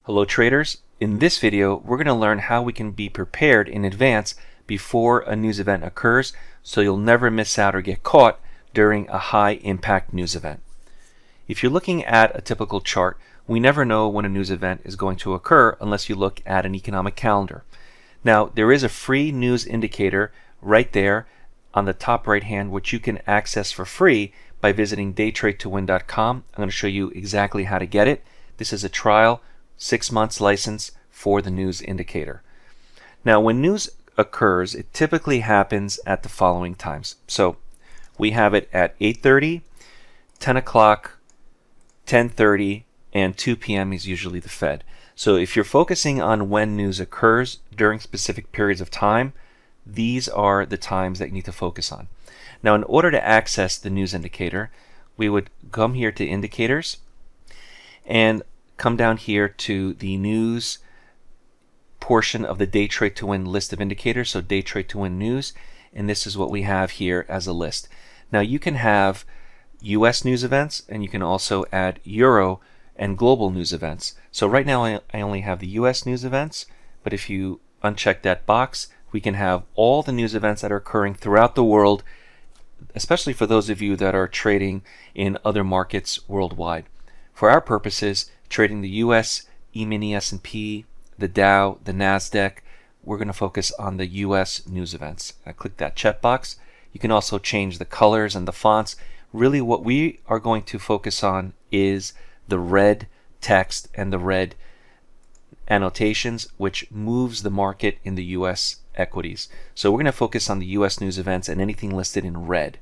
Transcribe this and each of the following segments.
Hello traders, in this video we're going to learn how we can be prepared in advance before a news event occurs so you'll never miss out or get caught during a high impact news event. If you're looking at a typical chart, we never know when a news event is going to occur unless you look at an economic calendar. Now there is a free news indicator right there on the top right hand which you can access for free by visiting DayTradeToWin.com. I'm going to show you exactly how to get it. This is a trial 6 months license for the news indicator. Now when news occurs, it typically happens at the following times. So we have it at 8:30, 10 o'clock, 10:30, and 2 p.m. is usually the Fed. So if you're focusing on when news occurs during specific periods of time, these are the times that you need to focus on. Now in order to access the news indicator, we would come here to indicators and come down here to the news portion of the DayTradeToWin list of indicators, so DayTradeToWin news, and this is what we have here as a list. Now you can have US news events and you can also add Euro and global news events. So right now I only have the US news events, but if you uncheck that box, we can have all the news events that are occurring throughout the world, especially for those of you that are trading in other markets worldwide. For our purposes, trading the US E-mini S&P, the Dow, the NASDAQ, we're going to focus on the US news events. I click that checkbox. You can also change the colors and the fonts. Really what we are going to focus on is the red text and the red annotations, which moves the market in the US equities. So we're going to focus on the US news events and anything listed in red.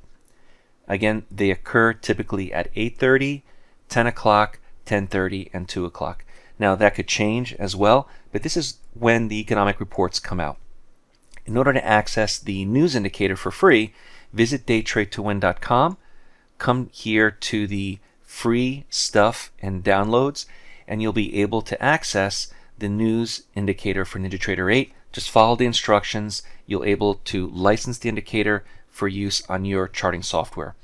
Again, they occur typically at 8:30, 10 o'clock, 10:30, and 2 o'clock. Now that could change as well, but this is when the economic reports come out. In order to access the news indicator for free, visit DayTradeToWin.com, come here to the free stuff and downloads, and you'll be able to access the news indicator for NinjaTrader 8. Just follow the instructions. You'll be able to license the indicator for use on your charting software.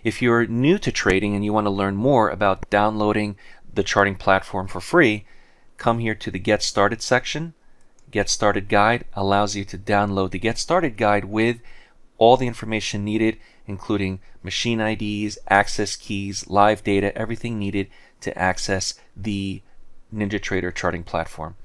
If you're new to trading and you want to learn more about downloading the charting platform for free, come here to the Get Started section. Get Started Guide allows you to download the Get Started Guide with all the information needed, including machine IDs, access keys, live data, everything needed to access the NinjaTrader charting platform.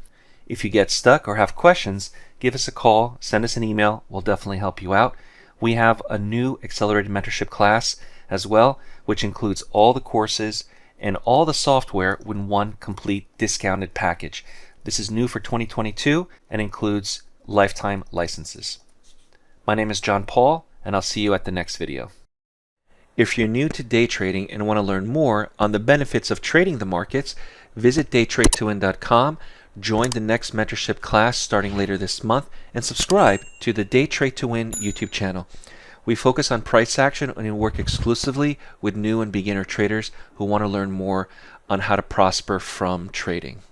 If you get stuck or have questions, give us a call, send us an email. We'll definitely help you out. We have a new accelerated mentorship class as well, which includes all the courses and all the software in one complete discounted package. This is new for 2022 and includes lifetime licenses. My name is John Paul, and I'll see you at the next video. If you're new to day trading and want to learn more on the benefits of trading the markets, visit DayTradeToWin.com, join the next mentorship class starting later this month, and subscribe to the DayTradeToWin YouTube channel. We focus on price action and work exclusively with new and beginner traders who want to learn more on how to prosper from trading.